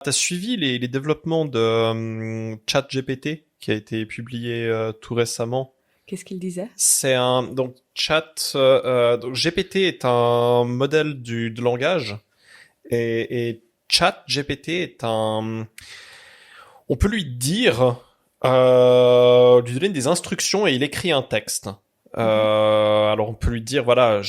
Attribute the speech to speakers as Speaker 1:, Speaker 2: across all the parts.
Speaker 1: T'as suivi les développements de ChatGPT qui a été publié tout récemment?
Speaker 2: Qu'est-ce qu'il disait?
Speaker 1: C'est donc donc GPT est un modèle de langage et ChatGPT est on peut lui dire, lui donner des instructions et il écrit un texte. Alors on peut lui dire voilà,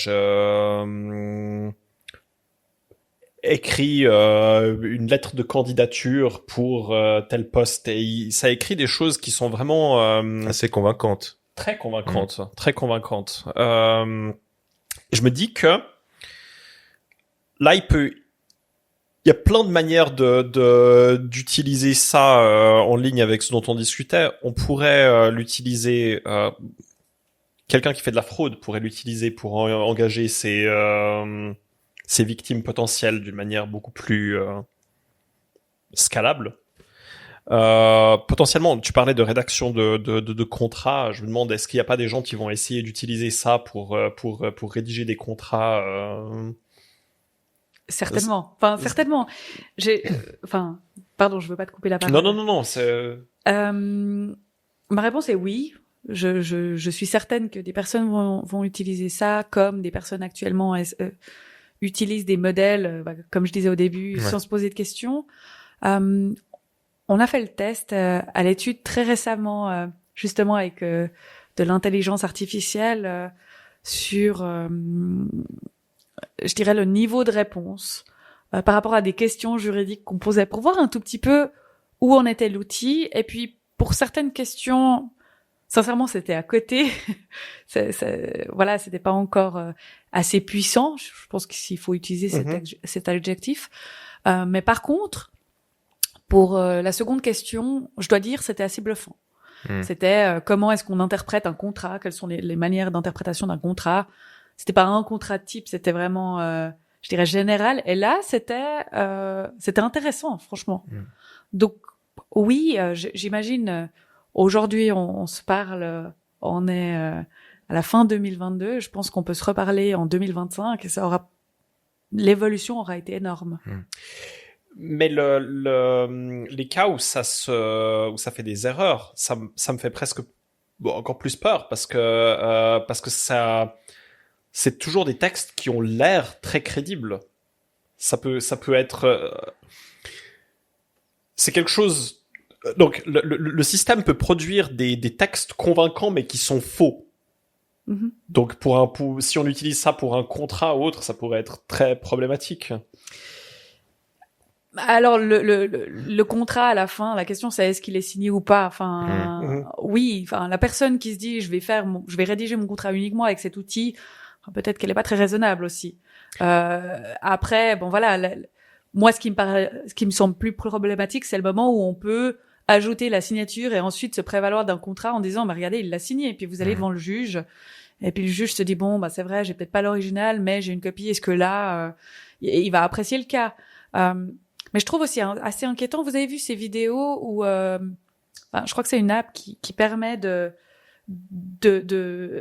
Speaker 1: écrit une lettre de candidature pour tel poste et ça écrit des choses qui sont vraiment
Speaker 3: assez convaincantes.
Speaker 1: Très convaincantes, très convaincantes. Je me dis que là, il y a plein de manières d'utiliser ça en ligne avec ce dont on discutait. On pourrait l'utiliser. Quelqu'un qui fait de la fraude pourrait l'utiliser pour engager ses victimes potentielles d'une manière beaucoup plus scalable. Potentiellement, tu parlais de rédaction de contrats. Je me demande, est-ce qu'il n'y a pas des gens qui vont essayer d'utiliser ça pour rédiger des contrats
Speaker 2: Certainement. Enfin, certainement. Pardon, je veux pas te couper la parole.
Speaker 1: Non. C'est.
Speaker 2: Ma réponse est oui. Je suis certaine que des personnes vont utiliser ça, comme des personnes actuellement utilisent des modèles, comme je disais au début, sans se poser de questions. On a fait le test à l'étude très récemment, justement avec de l'intelligence artificielle sur, je dirais, le niveau de réponse par rapport à des questions juridiques qu'on posait pour voir un tout petit peu où en était l'outil. Et puis, pour certaines questions, sincèrement, c'était à côté. Voilà, c'était pas encore assez puissant. Je pense qu'il faut utiliser cet adjectif. Mais par contre, pour la seconde question, je dois dire, c'était assez bluffant. C'était comment est-ce qu'on interprète un contrat, quelles sont les manières d'interprétation d'un contrat. C'était pas un contrat type, c'était vraiment, je dirais, général. Et là, c'était intéressant, franchement. Donc, oui, j'imagine, aujourd'hui, on se parle, on est à la fin 2022. Je pense qu'on peut se reparler en 2025 et l'évolution aura été énorme.
Speaker 1: Mais les cas où ça fait des erreurs, ça me fait presque encore plus peur parce que ça, c'est toujours des textes qui ont l'air très crédibles. Ça peut être, c'est quelque chose. Donc le système peut produire des textes convaincants mais qui sont faux. Donc si on utilise ça pour un contrat ou autre, ça pourrait être très problématique.
Speaker 2: Alors le contrat à la fin, la question c'est est-ce qu'il est signé ou pas. Enfin, oui. Enfin, la personne qui se dit je vais rédiger mon contrat uniquement avec cet outil, peut-être qu'elle est pas très raisonnable aussi. Après, bon voilà. Moi, ce qui me semble plus problématique, c'est le moment où on peut ajouter la signature et ensuite se prévaloir d'un contrat en disant bah regardez, il l'a signé. Et puis vous allez devant le juge. Et puis le juge se dit bon bah c'est vrai, j'ai peut-être pas l'original, mais j'ai une copie. Est-ce que là, il va apprécier le cas. Mais je trouve aussi assez inquiétant. Vous avez vu ces vidéos où, je crois que c'est une app qui permet de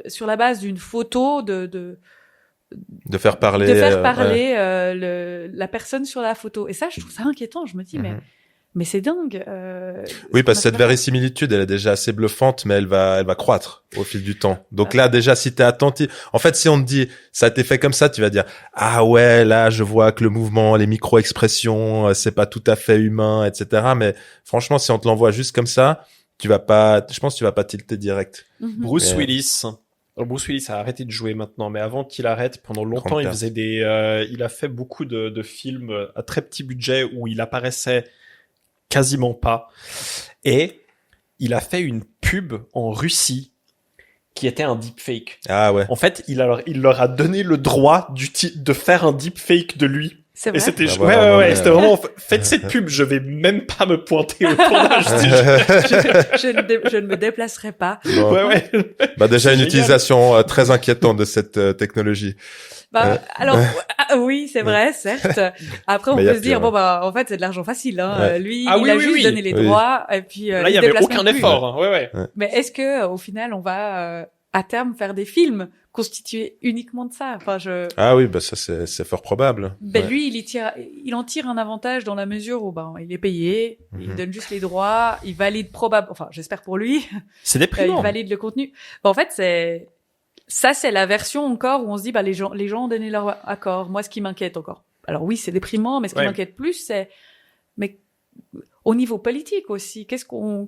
Speaker 2: sur la base d'une photo de
Speaker 3: faire parler,
Speaker 2: la personne sur la photo. Et ça, je trouve ça inquiétant. Je me dis mais c'est dingue.
Speaker 3: Oui, parce que cette verisimilitude, elle est déjà assez bluffante, mais elle va croître au fil du temps. Donc là, déjà, si t'es attentif, en fait, si on te dit, ça a été fait comme ça, tu vas dire, ah ouais, là, je vois que le mouvement, les micro-expressions, c'est pas tout à fait humain, etc. Mais franchement, si on te l'envoie juste comme ça, je pense que tu vas pas tilter direct.
Speaker 1: Bruce Willis a arrêté de jouer maintenant, mais avant qu'il arrête, pendant longtemps, il a fait beaucoup de films à très petit budget où il apparaissait quasiment pas. Et il a fait une pub en Russie qui était un deepfake.
Speaker 3: Ah ouais.
Speaker 1: En fait, il leur a donné le droit de faire un deepfake de lui.
Speaker 2: C'est vrai.
Speaker 1: Et c'était c'était vraiment faites cette pub, je vais même pas me pointer au tournage.
Speaker 2: je ne me déplacerai pas.
Speaker 3: Bon. Bah déjà une utilisation très inquiétante de cette technologie.
Speaker 2: Alors oui, c'est vrai, certes. Après on peut se dire en fait c'est de l'argent facile lui il a juste donné les droits et puis
Speaker 1: là il y avait aucun effort.
Speaker 2: Mais est-ce que au final on va à terme faire des films constitué uniquement de ça. Enfin,
Speaker 3: Ah oui, bah ça c'est fort probable.
Speaker 2: Ben lui, il en tire un avantage dans la mesure où il est payé, il donne juste les droits, il valide enfin j'espère pour lui,
Speaker 1: c'est déprimant.
Speaker 2: Il valide le contenu. En fait, c'est la version encore où on se dit les gens ont donné leur accord. Moi, ce qui m'inquiète encore. Alors oui, c'est déprimant, mais ce qui m'inquiète plus, mais au niveau politique aussi,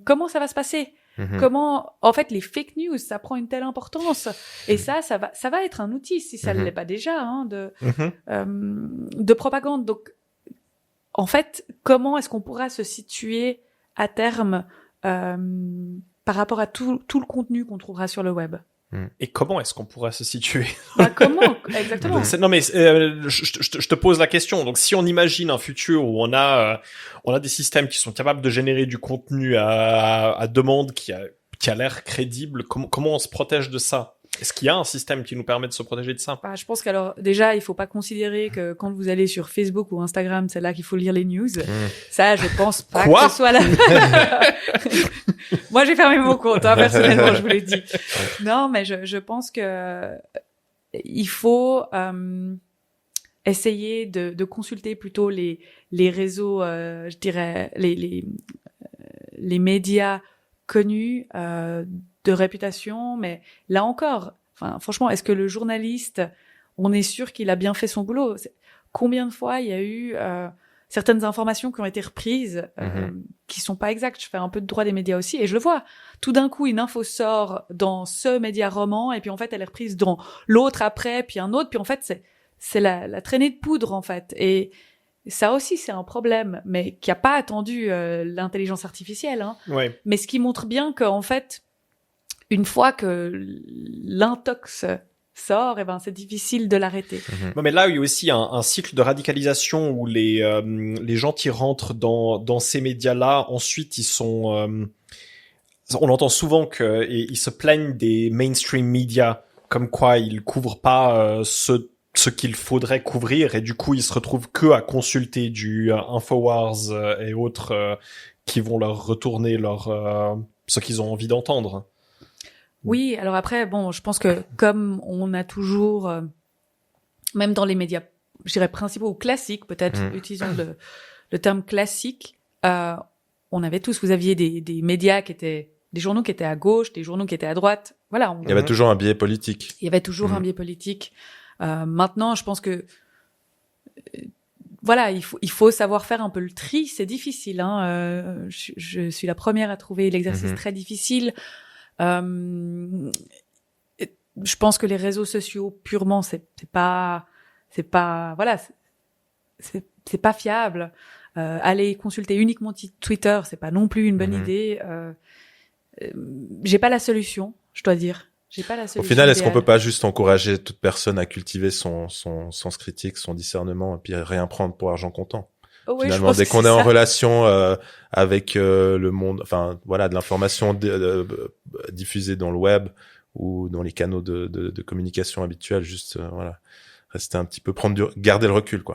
Speaker 2: comment ça va se passer? Comment, en fait, les fake news, ça prend une telle importance. Et ça va être un outil, si ça ne l'est pas déjà, de propagande. Donc, en fait, comment est-ce qu'on pourra se situer à terme par rapport à tout le contenu qu'on trouvera sur le web?
Speaker 1: Et comment est-ce qu'on pourra se situer?
Speaker 2: Comment exactement?
Speaker 1: Non mais je te pose la question. Donc si on imagine un futur où on a des systèmes qui sont capables de générer du contenu à demande qui a l'air crédible, comment on se protège de ça? Est-ce qu'il y a un système qui nous permet de se protéger de ça?
Speaker 2: Je pense qu'alors déjà il faut pas considérer que quand vous allez sur Facebook ou Instagram c'est là qu'il faut lire les news. Ça je pense pas que ce soit là. Moi j'ai fermé mon compte personnellement, je vous l'ai dit. Non mais je pense que il faut essayer de consulter plutôt les réseaux, je dirais les médias connus de réputation, mais là encore, franchement, est-ce que le journaliste, on est sûr qu'il a bien fait son boulot? Combien de fois il y a eu certaines informations qui ont été reprises, qui sont pas exactes? Je fais un peu de droit des médias aussi, et je le vois. Tout d'un coup, une info sort dans ce média roman, et puis en fait, elle est reprise dans l'autre après, puis un autre, puis en fait, c'est la traînée de poudre, en fait. Et ça aussi, c'est un problème, mais qui a pas attendu l'intelligence artificielle.
Speaker 1: Ouais.
Speaker 2: Mais ce qui montre bien qu'en fait, une fois que l'intox sort, c'est difficile de l'arrêter.
Speaker 1: Non, mais là, il y a aussi un cycle de radicalisation où les gens qui rentrent dans ces médias-là, ensuite, ils sont... on entend souvent qu'ils se plaignent des mainstream médias, comme quoi ils couvrent pas ce qu'il faudrait couvrir, et du coup, ils se retrouvent que à consulter du Infowars et autres qui vont leur retourner ce qu'ils ont envie d'entendre.
Speaker 2: Oui, alors après, je pense que comme on a toujours, même dans les médias, je dirais principaux ou classiques, peut-être, utilisons le terme classique, on avait tous, vous aviez des médias des journaux qui étaient à gauche, des journaux qui étaient à droite. Voilà.
Speaker 3: Il y avait toujours un biais politique.
Speaker 2: Il y avait toujours un biais politique. Maintenant, je pense que voilà, il faut savoir faire un peu le tri. C'est difficile. Je suis la première à trouver l'exercice très difficile. Je pense que les réseaux sociaux purement, c'est pas fiable. Aller consulter uniquement Twitter, c'est pas non plus une bonne idée. J'ai pas la solution, je dois dire. J'ai pas la solution.
Speaker 3: Au final, est-ce qu'on
Speaker 2: idéale.
Speaker 3: peut pas juste encourager toute personne à cultiver son sens critique, son discernement, et puis rien prendre pour argent comptant?
Speaker 2: Oh oui,
Speaker 3: Finalement, dès qu'on est en relation avec le monde, de l'information diffusée dans le web ou dans les canaux de communication habituels, juste rester un petit peu, garder le recul, quoi.